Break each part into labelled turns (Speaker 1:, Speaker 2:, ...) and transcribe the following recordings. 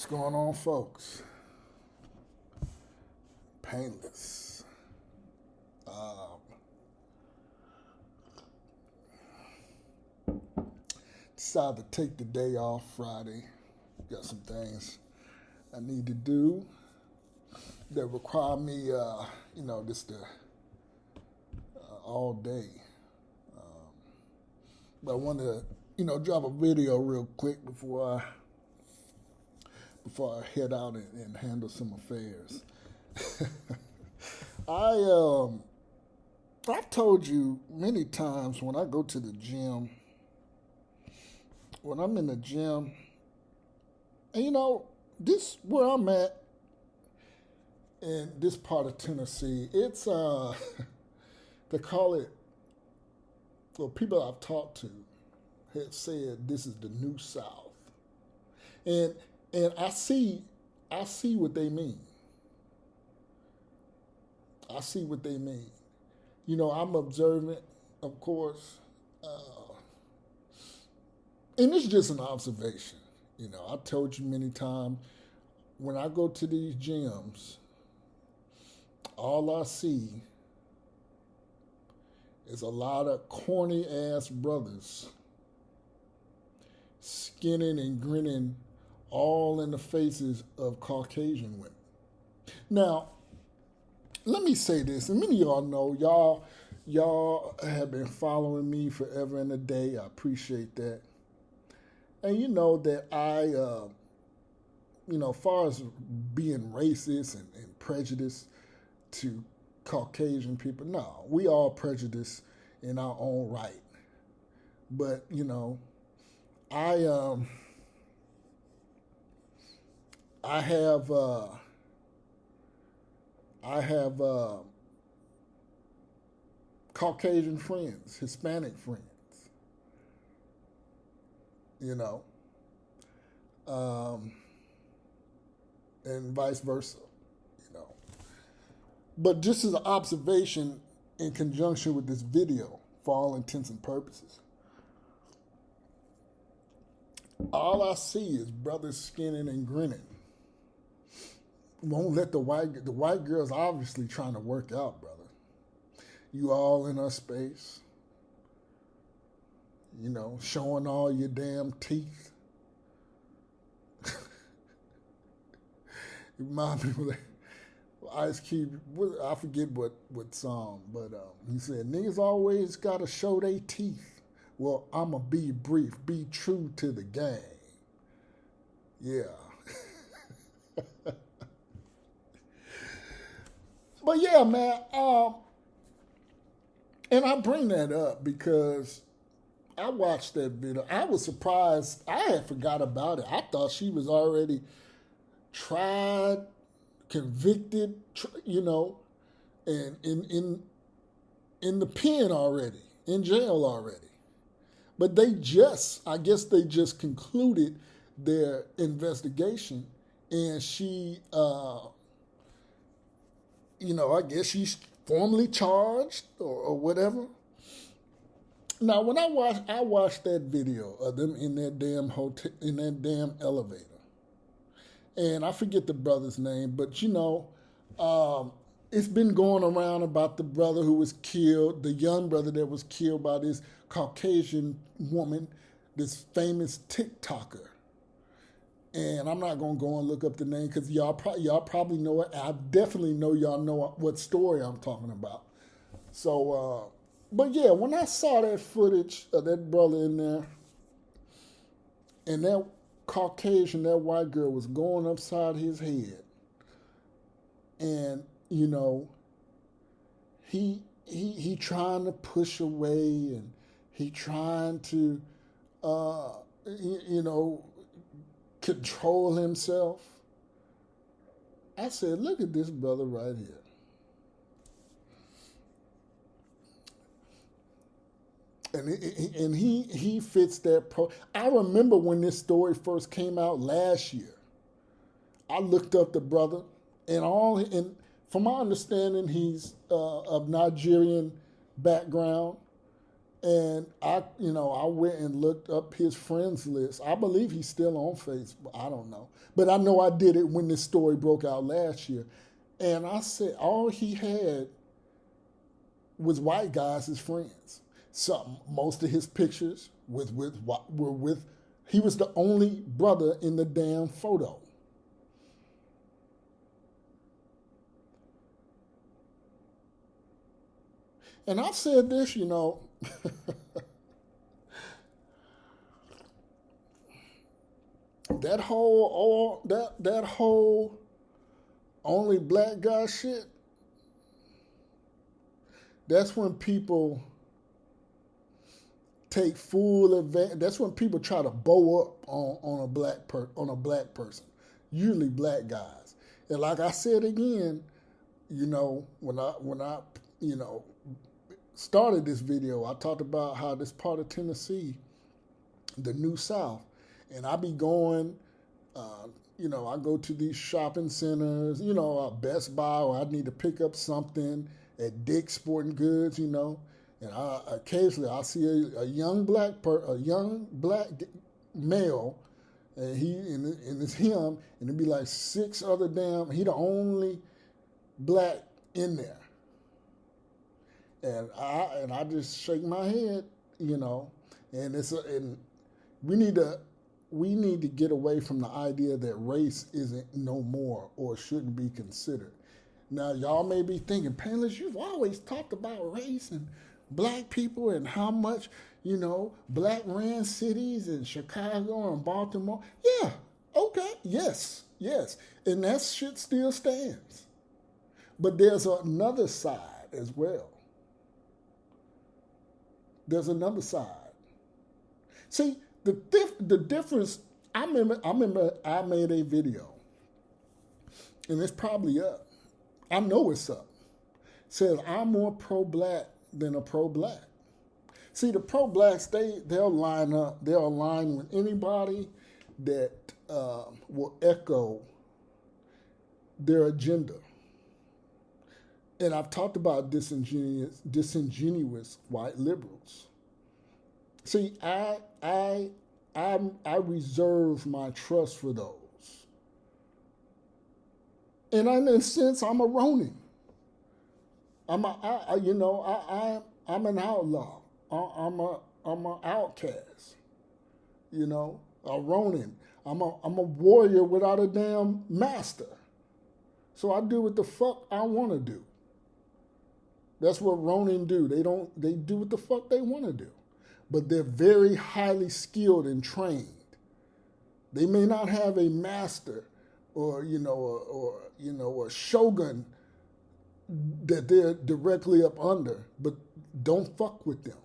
Speaker 1: What's going on, folks? Painless. Um, Decided to take the day off Friday. Got some things I need to do that require me, just all day. But I wanted to, drop a video real quick before I head out and handle some affairs. I've told you many times when I go to the gym, when I'm in the gym, and this where I'm at in this part of Tennessee, it's they call it, well, people I've talked to have said this is the new South. And I see what they mean. I see what they mean. I'm observant, of course, and it's just an observation. I told you many times, when I go to these gyms, all I see is a lot of corny ass brothers skinning and grinning all in the faces of Caucasian women. Now, let me say this, and many of y'all know, y'all have been following me forever and a day. I appreciate that. And you know that I, as far as being racist and prejudiced to Caucasian people, no, we all prejudiced in our own right. But, I have Caucasian friends, Hispanic friends, and vice versa, But just as an observation in conjunction with this video, for all intents and purposes, all I see is brothers skinning and grinning. Won't let the white girls obviously trying to work out, brother. You all in our space, showing all your damn teeth. It reminds me of Ice Cube. I forget what song, but he said niggas always gotta show their teeth. Well, I'ma be brief, be true to the game. Yeah. But yeah, man, and I bring that up because I watched that video. I was surprised. I had forgot about it. I thought she was already tried, convicted, and in the pen already, in jail already. But I guess they just concluded their investigation, and she, I guess she's formally charged or whatever. Now, when I watched that video of them in that damn hotel, in that damn elevator, and I forget the brother's name, but it's been going around about the brother who was killed, the young brother that was killed by this Caucasian woman, this famous TikToker. And I'm not going to go and look up the name because y'all probably know it. I definitely know y'all know what story I'm talking about. So, but yeah, when I saw that footage of that brother in there and that Caucasian, that white girl was going upside his head, and, he trying to push away, and he trying to, control himself. I said, look at this brother right here. And he fits that I remember when this story first came out last year. I looked up the brother, and from my understanding, he's of Nigerian background, And I went and looked up his friends list. I believe he's still on Facebook. I don't know. But I know I did it when this story broke out last year. And I said all he had was white guys as friends. Most of his pictures were with he was the only brother in the damn photo. And I've said this, that whole only black guy shit. That's when people take full advantage. That's when people try to bow up on a black person, usually black guys. And like I said again, when I started this video, I talked about how this part of Tennessee, the New South, and I be going, I go to these shopping centers, Best Buy, or I need to pick up something at Dick's Sporting Goods, and occasionally I see a young black male, and it's him, and it'd be like 6 other he the only black in there. And I just shake my head, and we need to get away from the idea that race isn't no more or shouldn't be considered. Now y'all may be thinking, Painless, you've always talked about race and black people and how much, black ran cities in Chicago and Baltimore. Yeah, okay, yes, and that shit still stands. But there's another side as well. There's another side. See, the difference, I remember I made a video, and it's probably up. I know it's up. It says, I'm more pro-black than a pro-black. See, the pro-blacks, they'll line up, they'll align with anybody that will echo their agenda. And I've talked about disingenuous white liberals. See, I reserve my trust for those. And in a sense, I'm a Ronin. I'm an outlaw. I'm an outcast. A Ronin. I'm a warrior without a damn master. So I do what the fuck I want to do. That's what Ronin do. They do what the fuck they want to do. But they're very highly skilled and trained. They may not have a master or a shogun that they're directly up under, but don't fuck with them.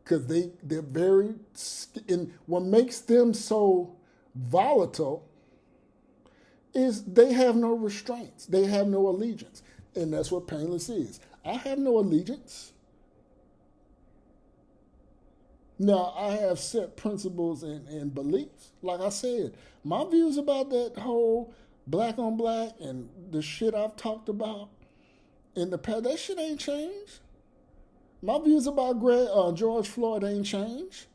Speaker 1: Because they're very, and what makes them so volatile is they have no restraints. They have no allegiance. And that's what Painless is. I have no allegiance. Now, I have set principles and beliefs. Like I said, my views about that whole black on black and the shit I've talked about in the past, that shit ain't changed. My views about George Floyd ain't changed.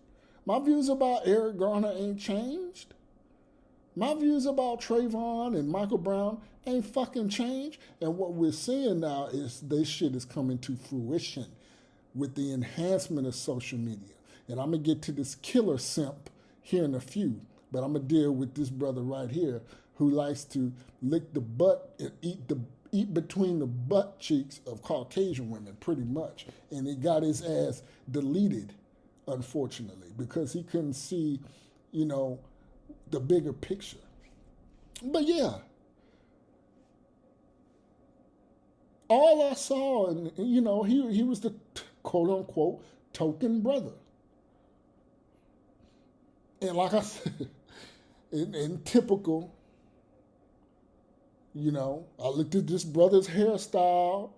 Speaker 1: My views about Eric Garner ain't changed. My views about Trayvon and Michael Brown ain't fucking changed. And what we're seeing now is this shit is coming to fruition with the enhancement of social media. And I'm going to get to this killer simp here in a few, but I'm going to deal with this brother right here who likes to lick the butt and eat between the butt cheeks of Caucasian women, pretty much. And he got his ass deleted, unfortunately, because he couldn't see, the bigger picture. But yeah, all I saw, and he was the quote unquote token brother. And like I said, in typical, I looked at this brother's hairstyle,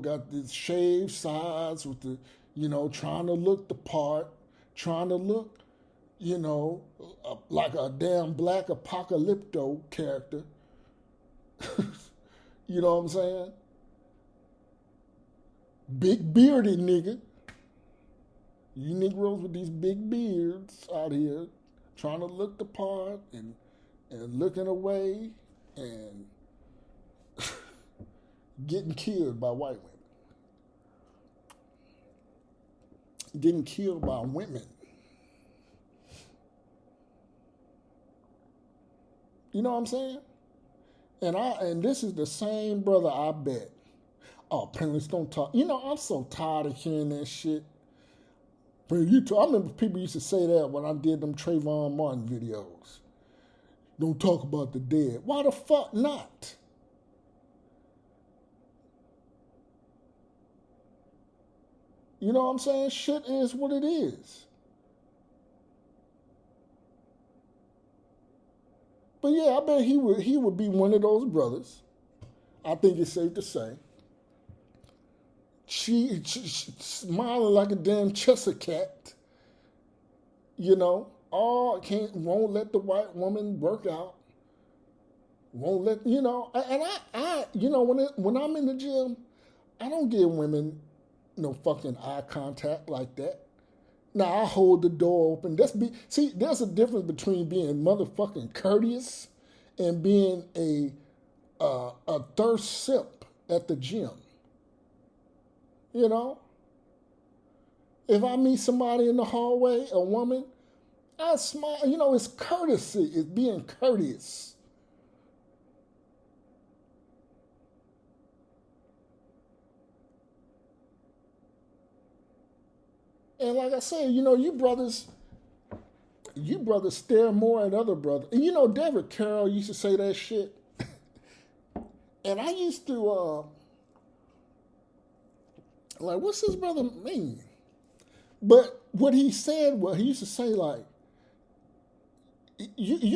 Speaker 1: got these shaved sides with the, trying to look the part, trying to look, like a damn black apocalypto character. You know what I'm saying? Big bearded nigga. You Negroes with these big beards out here trying to look the part and looking away and getting killed by white women. Getting killed by women. You know what I'm saying? And this is the same brother I bet. Oh, parents don't talk. You know, I'm so tired of hearing that shit. I remember people used to say that when I did them Trayvon Martin videos. Don't talk about the dead. Why the fuck not? You know what I'm saying? Shit is what it is. But yeah, I bet he would be one of those brothers. I think it's safe to say. She smiling like a damn Cheshire cat. You know, won't let the white woman work out. Won't let and when I'm in the gym, I don't give women no fucking eye contact like that. Now I hold the door open. There's a difference between being motherfucking courteous and being a thirst sip at the gym. You know, if I meet somebody in the hallway, a woman, I smile. You know, it's courtesy. It's being courteous. And like I said, you brothers stare more at other brothers. And you know, David Carroll used to say that shit. And I used to, what's this brother mean? But what he said was, he used to say, like, he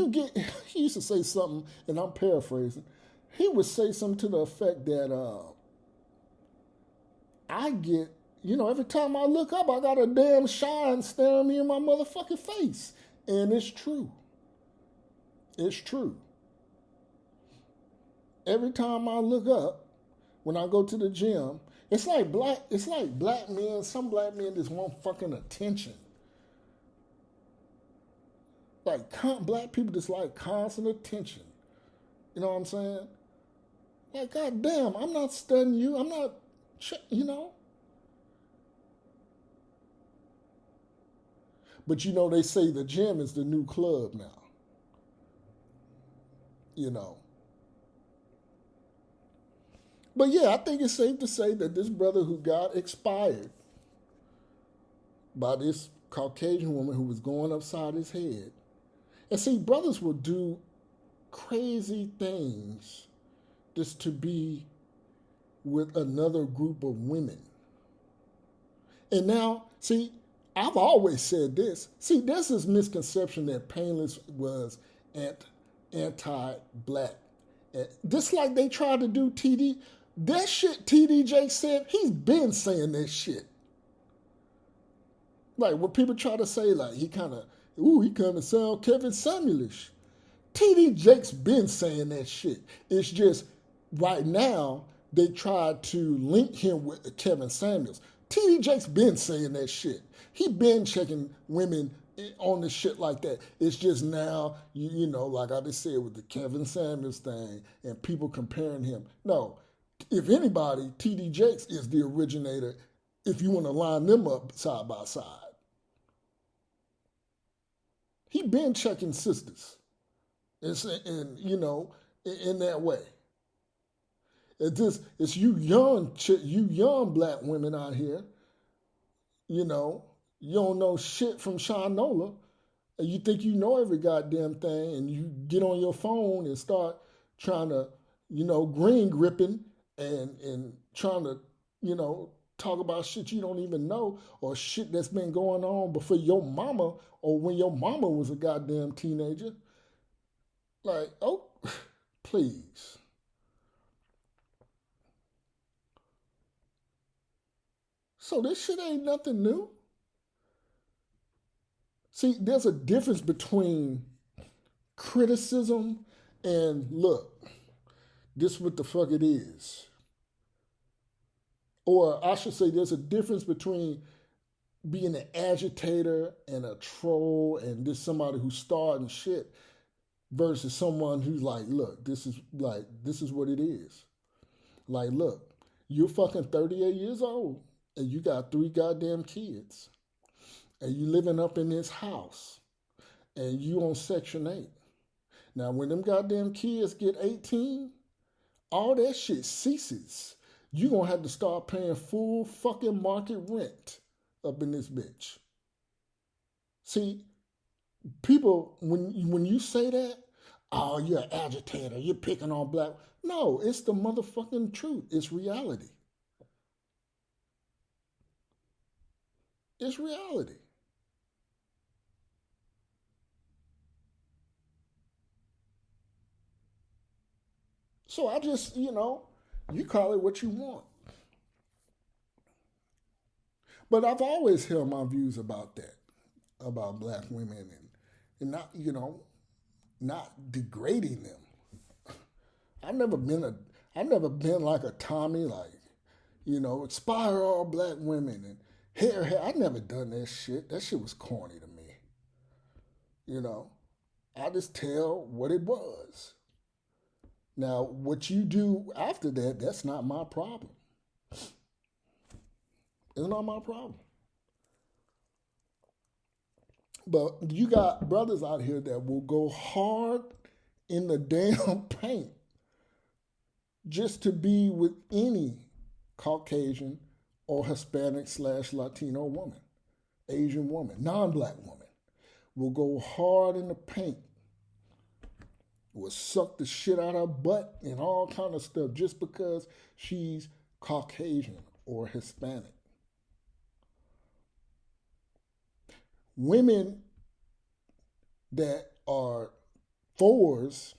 Speaker 1: used to say something, and I'm paraphrasing. He would say something to the effect that I get, every time I look up, I got a damn shine staring me in my motherfucking face. And it's true. It's true. Every time I look up, when I go to the gym, it's like black men, some black men just want fucking attention. Like, black people just like constant attention. You know what I'm saying? Like, goddamn, I'm not studying you. I'm not, But they say the gym is the new club now. You know. But yeah, I think it's safe to say that this brother who got expired by this Caucasian woman who was going upside his head. And see, brothers will do crazy things just to be with another group of women. And now, see, I've always said this. See, there's this misconception that Painless was anti-black. Just like they tried to do TD. That shit TD Jakes said, he's been saying that shit. Like, when people try to say, like, he kind of sound Kevin Samuelish. TD Jakes been saying that shit. It's just, right now, they tried to link him with Kevin Samuels. TD Jakes been saying that shit. He been checking women on the shit like that. It's just now, like I just said with the Kevin Samuels thing and people comparing him. No, if anybody, TD Jakes is the originator if you want to line them up side by side. He been checking sisters. And in that way. It's you young black women out here, you don't know shit from Shinola, and you think you know every goddamn thing, and you get on your phone and start trying to, green gripping and trying to, talk about shit you don't even know or shit that's been going on before your mama or when your mama was a goddamn teenager. Like, oh, please. So this shit ain't nothing new. See, there's a difference between criticism and look, this what the fuck it is. Or I should say there's a difference between being an agitator and a troll and just somebody who's starting shit versus someone who's like, look, this is what it is. Like, look, you're fucking 38 years old and you got 3 goddamn kids and you living up in this house and you on Section 8. Now, when them goddamn kids get 18, all that shit ceases. You're going to have to start paying full fucking market rent up in this bitch. See, people, when you say that, oh, you're an agitator, you're picking on black. No, it's the motherfucking truth. It's reality. It's reality. So I just, you call it what you want. But I've always held my views about that, about black women and not, not degrading them. I've never been a I've never been like a Tommy, like, expire all black women and hair. I never done that shit. That shit was corny to me. You know, I just tell what it was. Now, what you do after that, that's not my problem. It's not my problem. But you got brothers out here that will go hard in the damn paint just to be with any Caucasian or Hispanic / Latino woman, Asian woman, non-black woman, will go hard in the paint, will suck the shit out of her butt and all kind of stuff just because she's Caucasian or Hispanic. Women that are fours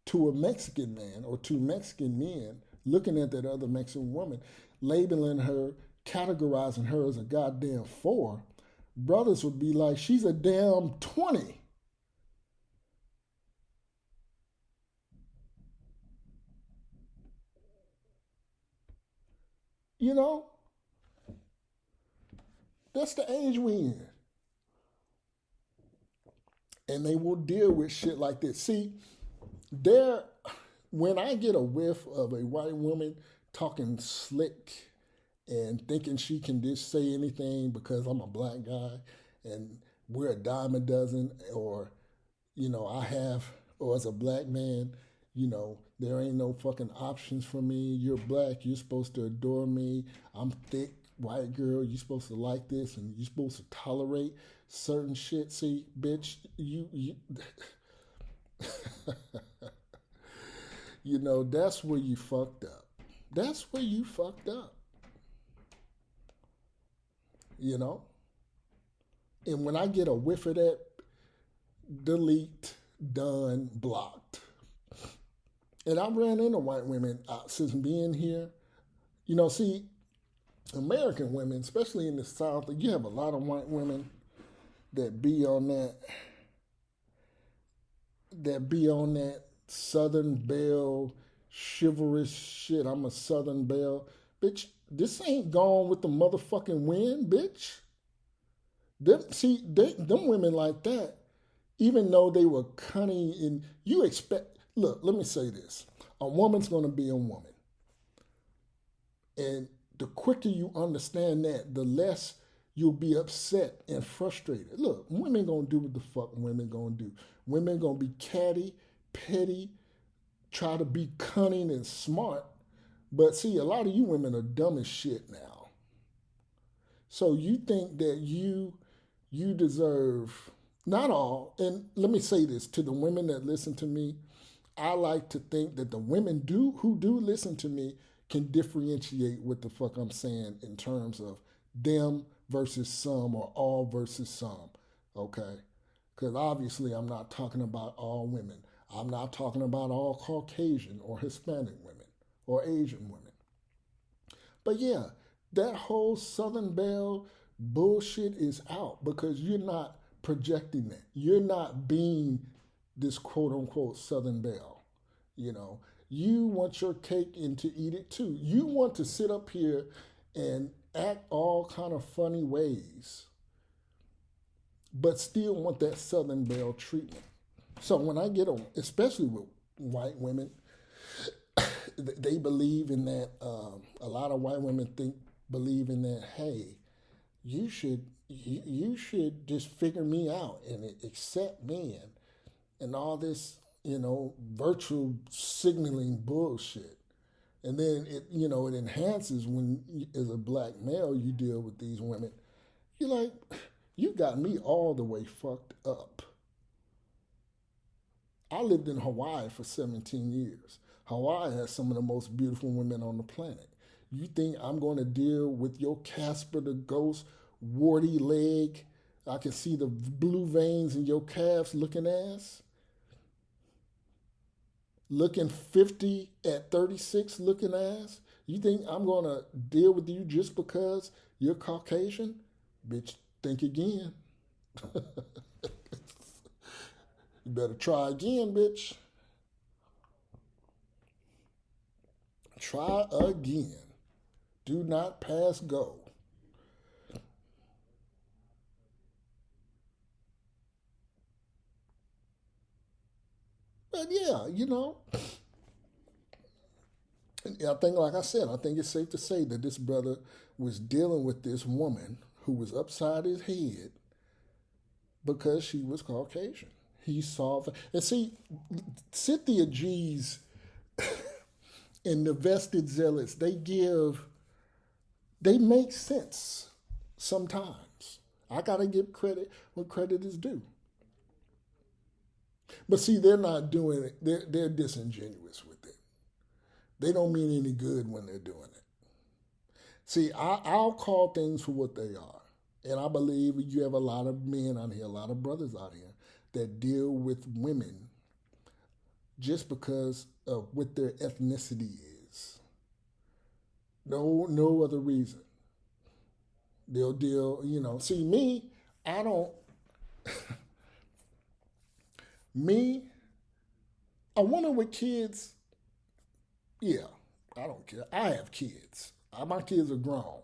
Speaker 1: to a Mexican man or to Mexican men looking at that other Mexican woman, labeling her, categorizing her as a goddamn 4, brothers would be like, she's a damn 20. You know? That's the age we in. And they will deal with shit like this. See, when I get a whiff of a white woman talking slick and thinking she can just say anything because I'm a black guy and we're a dime a dozen, or, I have, or as a black man, there ain't no fucking options for me. You're black, you're supposed to adore me. I'm thick, white girl, you're supposed to like this and you're supposed to tolerate certain shit. See, bitch, you that's where you fucked up. That's where you fucked up. You know? And when I get a whiff of that, delete, done, blocked. And I ran into white women since being here. See, American women, especially in the South, you have a lot of white women that be on that Southern Belle chivalrous shit. I'm a Southern Belle. Bitch, this ain't gone with the motherfucking wind, bitch. Them women like that, even though they were cunning, and you expect, look, let me say this. A woman's going to be a woman. And the quicker you understand that, the less you'll be upset and frustrated. Look, women going to do what the fuck women going to do. Women going to be catty, petty, try to be cunning and smart. But see, a lot of you women are dumb as shit now. So you think that you deserve, not all, and let me say this to the women that listen to me, I like to think that the women who do listen to me can differentiate what the fuck I'm saying in terms of them versus some or all versus some, okay? Because obviously I'm not talking about all women. I'm not talking about all Caucasian or Hispanic women or Asian women. But yeah, that whole Southern Belle bullshit is out because you're not projecting that. You're not being this quote unquote Southern Belle. You want your cake and to eat it too. You want to sit up here and act all kind of funny ways, but still want that Southern Belle treatment. So when I get on, especially with white women, they believe in that. A lot of white women believe in that. Hey, you should just figure me out and accept me and all this virtual signaling bullshit. And then it enhances when as a black male you deal with these women. You're like, you got me all the way fucked up. I lived in Hawaii for 17 years. Hawaii has some of the most beautiful women on the planet. You think I'm going to deal with your Casper the Ghost, warty leg? I can see the blue veins in your calves looking ass? Looking 50 at 36 looking ass? You think I'm going to deal with you just because you're Caucasian? Bitch, think again. You better try again, bitch. Try again. Do not pass go. But yeah, I think, like I said, I think it's safe to say that this brother was dealing with this woman who was upside his head because she was Caucasian. He saw, and see, Cynthia G's and the vested zealots, they make sense sometimes. I gotta give credit when credit is due. But see, they're not doing it. They're disingenuous with it. They don't mean any good when they're doing it. See, I'll call things for what they are. And I believe you have a lot of men out here, a lot of brothers out here that deal with women just because of what their ethnicity is. No other reason. They'll deal, See, me, I don't, me, a woman with kids, yeah, I don't care. I have kids. My kids are grown.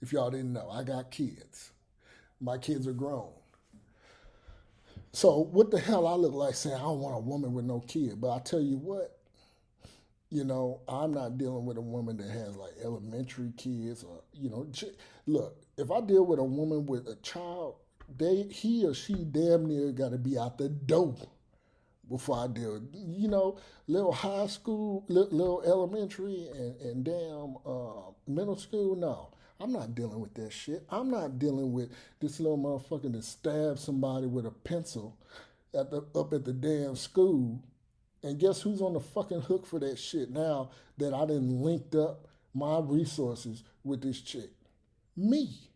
Speaker 1: If y'all didn't know, I got kids. My kids are grown. So what the hell I look like saying I don't want a woman with no kid? But I tell you what, I'm not dealing with a woman that has like elementary kids or look. If I deal with a woman with a child, he or she damn near got to be out the door before I deal. Little high school, little elementary, and damn middle school. No, I'm not dealing with that shit. I'm not dealing with this little motherfucker that stabbed somebody with a pencil up at the damn school. And guess who's on the fucking hook for that shit now that I done linked up my resources with this chick? Me.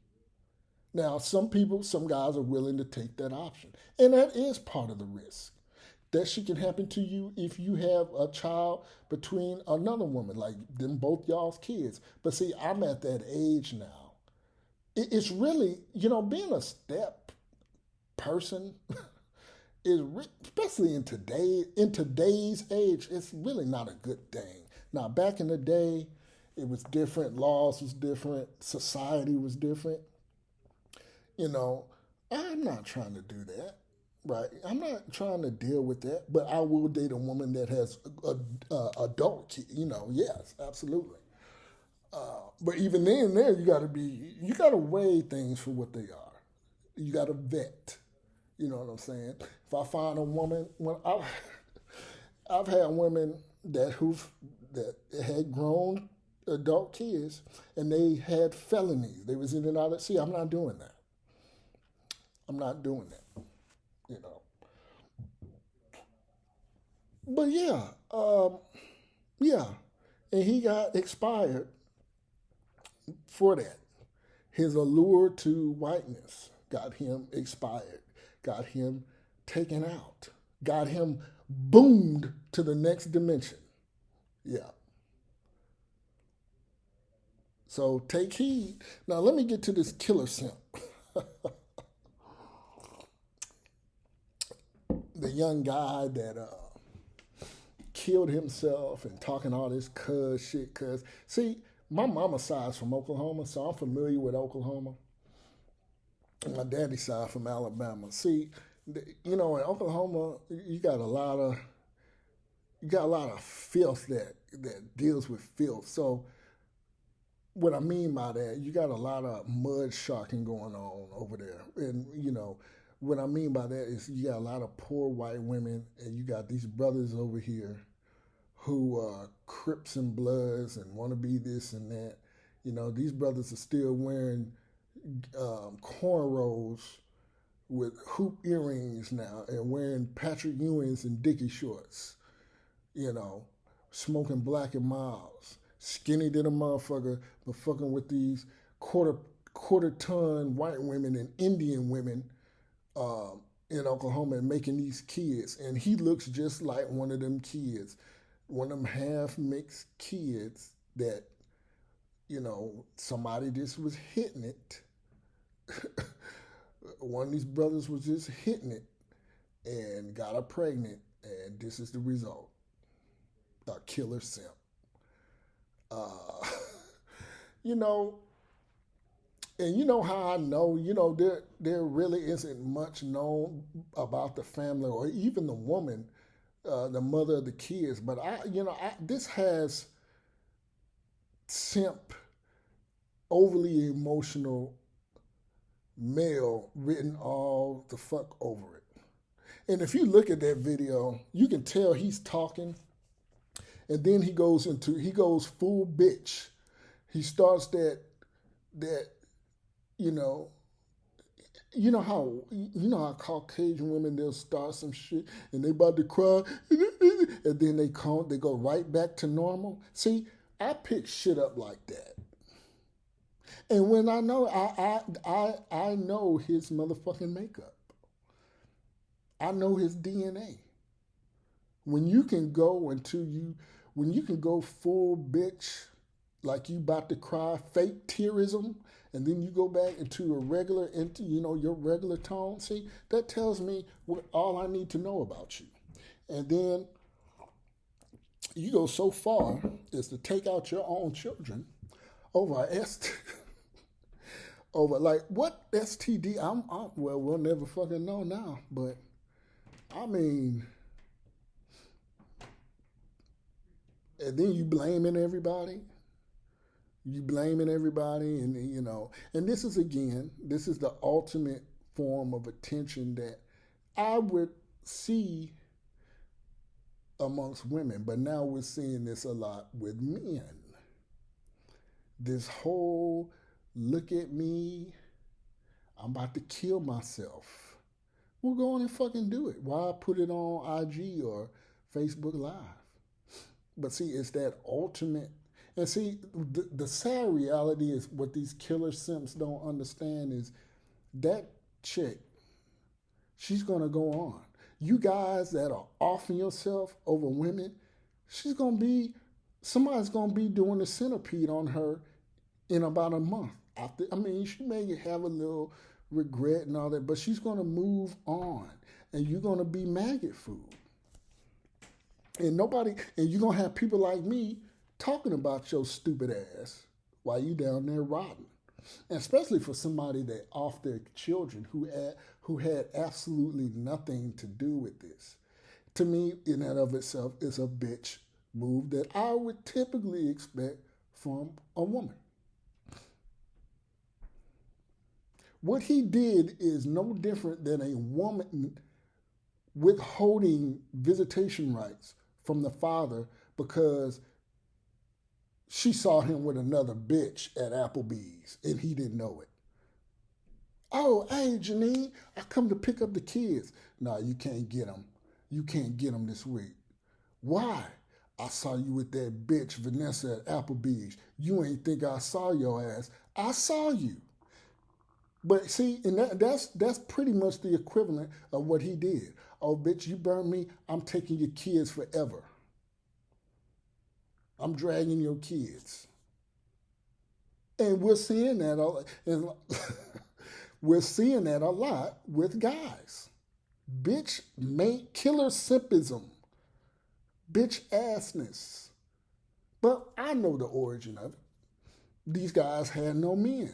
Speaker 1: Now, some guys are willing to take that option. And that is part of the risk. That shit can happen to you if you have a child between another woman, like them both y'all's kids. But see, I'm at that age now. It's really, being a step person is, especially in today's age, it's really not a good thing. Now, back in the day, it was different. Laws was different. Society was different. I'm not trying to do that. Right, I'm not trying to deal with that, but I will date a woman that has adult kids. Yes, absolutely. But even then, there you got to weigh things for what they are. You got to vet. You know what I'm saying? If I find a woman, I've had women that had grown adult kids and they had felonies. They was in and out of. See, I'm not doing that. I'm not doing that. You know. But yeah, and he got expired for that. His allure to whiteness got him expired, got him taken out, got him boomed to the next dimension. Yeah. So take heed. Now let me get to this killer simp. The young guy that killed himself and talking all this cuz shit. Cuz see, My mama's side is from Oklahoma, so I'm familiar with Oklahoma. And my daddy's side from Alabama. See, you know, in Oklahoma, you got a lot of filth that deals with filth. So what I mean by that, you got a lot of mud sharking going on over there, and you know. What I mean by that is you got a lot of poor white women, and you got these brothers over here who are Crips and Bloods and want to be this and that. You know, these brothers are still wearing cornrows with hoop earrings now and wearing Patrick Ewing's and Dickie shorts. You know, smoking Black and Miles, skinny than a motherfucker, but fucking with these quarter ton white women and Indian women in Oklahoma and making these kids. And he looks just like one of them kids, one of them half mixed kids that, you know, somebody just was hitting it. One of these brothers was just hitting it and got her pregnant, and this is the result. A killer simp. Uh, you know, and you know how I know, you know, there really isn't much known about the family or even the woman, the mother of the kids. But this has simp, overly emotional male written all the fuck over it. And if you look at that video, you can tell he's talking, and then he goes full bitch. He starts that you know how Caucasian women, they'll start some shit and they about to cry and then they go right back to normal. See, I pick shit up like that. And when I know I know his motherfucking makeup. I know his DNA. When you can go full bitch, like you about to cry, fake tearism, and then you go back into your regular tone. See, that tells me all I need to know about you. And then you go so far as to take out your own children over a over like what STD? Well, we'll never fucking know now. But I mean, and then you blaming everybody. And and this is the ultimate form of attention that I would see amongst women, but now we're seeing this a lot with men. This whole look at me, I'm about to kill myself. Well, go on and fucking do it. Why put it on IG or Facebook Live? But see, it's that ultimate. And see, the sad reality is what these killer simps don't understand is that chick, she's going to go on. You guys that are offing yourself over women, somebody's going to be doing the centipede on her in about a month. She may have a little regret and all that, but she's going to move on. And you're going to be maggot food. And you're going to have people like me talking about your stupid ass while you down there rotting. And especially for somebody that off their children who had absolutely nothing to do with this. To me, in and of itself, is a bitch move that I would typically expect from a woman. What he did is no different than a woman withholding visitation rights from the father because she saw him with another bitch at Applebee's and he didn't know it. Oh, hey, Janine, I come to pick up the kids. No, you can't get them. You can't get them this week. Why? I saw you with that bitch, Vanessa, at Applebee's. You ain't think I saw your ass. I saw you. But see, and that's pretty much the equivalent of what he did. Oh, bitch, you burned me. I'm taking your kids forever. I'm dragging your kids. And we're seeing that we're seeing that a lot with guys. Bitch mate killer simpism. Bitch assness. But I know the origin of it. These guys had no men.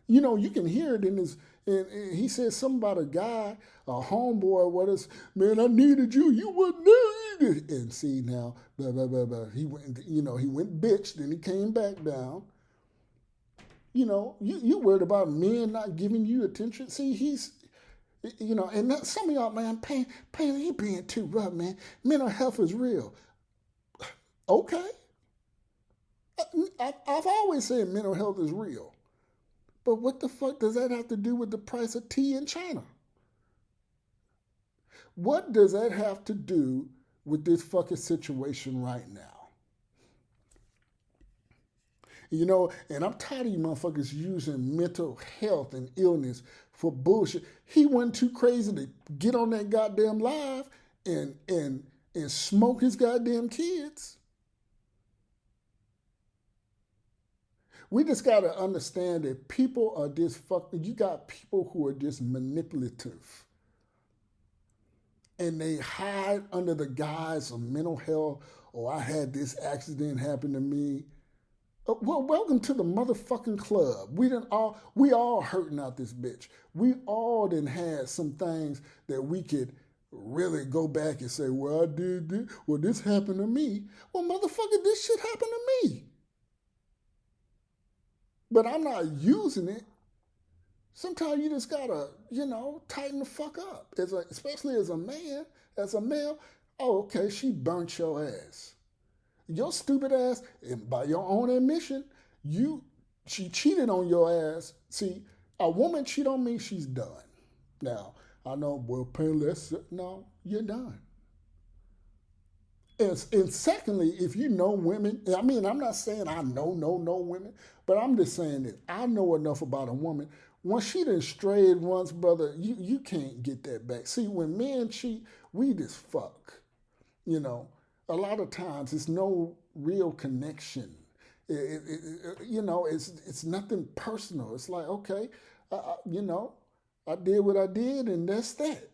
Speaker 1: You know, you can hear it in his. And he said something about a guy, a homeboy, what is, man, I needed you, you wouldn't need it. And see now, blah, blah, blah, blah. He went, he went bitch, then he came back down. You know, you worried about men not giving you attention. See, and some of y'all, man, pain, you being too rough, man. Mental health is real. Okay. I've always said mental health is real. But what the fuck does that have to do with the price of tea in China? What does that have to do with this fucking situation right now? You know, and I'm tired of you motherfuckers using mental health and illness for bullshit. He wasn't too crazy to get on that goddamn live and smoke his goddamn kids. We just got to understand that people are just fucking. You got people who are just manipulative, and they hide under the guise of mental health. Oh, I had this accident happen to me. Well, welcome to the motherfucking club. We all hurting out this bitch. We all done had some things that we could really go back and say, well, I did this. Well, this happened to me. Well, motherfucker, this shit happened to me. But I'm not using it. Sometimes you just gotta, tighten the fuck up. Especially as a man, as a male. Oh, okay, she burnt your ass. Your stupid ass, and by your own admission, she cheated on your ass. See, a woman cheat on me, she's done. Now, I know, well, painless. No, you're done. And secondly, if you know women, I mean, I'm not saying I know women, but I'm just saying that I know enough about a woman. Once she done strayed once, brother, you can't get that back. See, when men cheat, we just fuck. You know, a lot of times it's no real connection. It's nothing personal. It's like, okay, I did what I did, and that's that.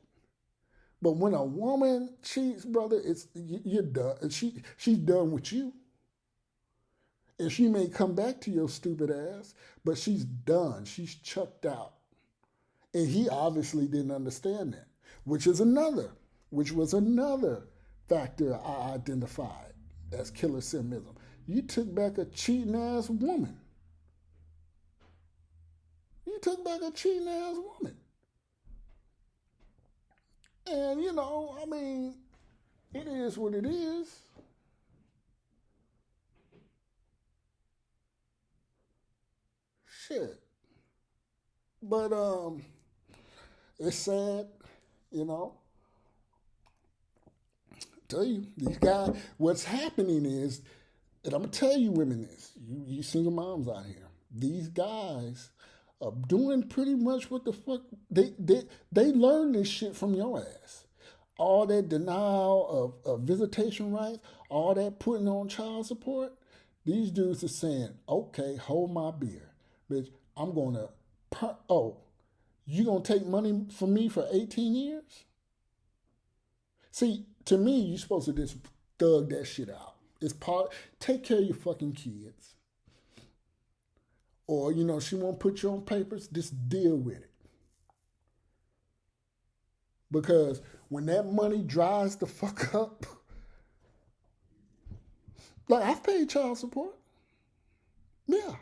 Speaker 1: But when a woman cheats, brother, you're done. She's done with you, and she may come back to your stupid ass, but she's done. She's chucked out, and he obviously didn't understand that, which was another factor I identified as killer simpism. You took back a cheating ass woman. You took back a cheating ass woman. And, I mean, it is what it is. Shit. But it's sad, you know. I tell you, these guys, what's happening is, and I'm gonna tell you women this, you single moms out here, these guys are doing pretty much what the fuck they learn this shit from your ass. All that denial of visitation rights, all that putting on child support, these dudes are saying, okay, hold my beer. Bitch, I'm gonna you gonna take money from me for 18 years? See, to me, you're supposed to just thug that shit out. It's take care of your fucking kids. Or, she won't put you on papers, just deal with it. Because when that money dries the fuck up, like I've paid child support. Yeah.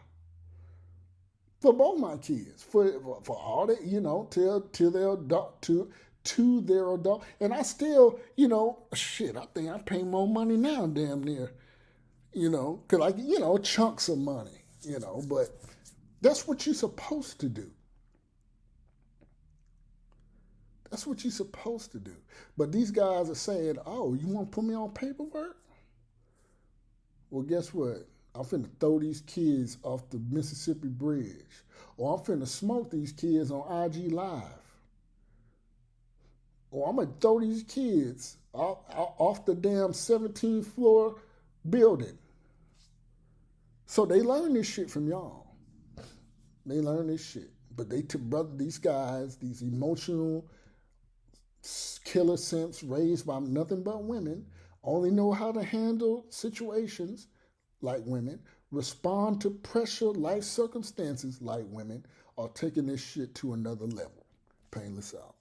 Speaker 1: For both my kids. For all that, till they're adult to their adult. And I still, shit, I think I pay more money now, damn near. Cause chunks of money, but that's what you're supposed to do. That's what you're supposed to do. But these guys are saying, oh, you want to put me on paperwork? Well, guess what? I'm finna throw these kids off the Mississippi Bridge. Or I'm finna smoke these kids on IG Live. Or I'm gonna throw these kids off the damn 17th floor building. So they learn this shit from y'all. They learn this shit. But these guys, these emotional killer simps raised by nothing but women, only know how to handle situations like women respond to pressure, life circumstances like women are taking this shit to another level. Painless out.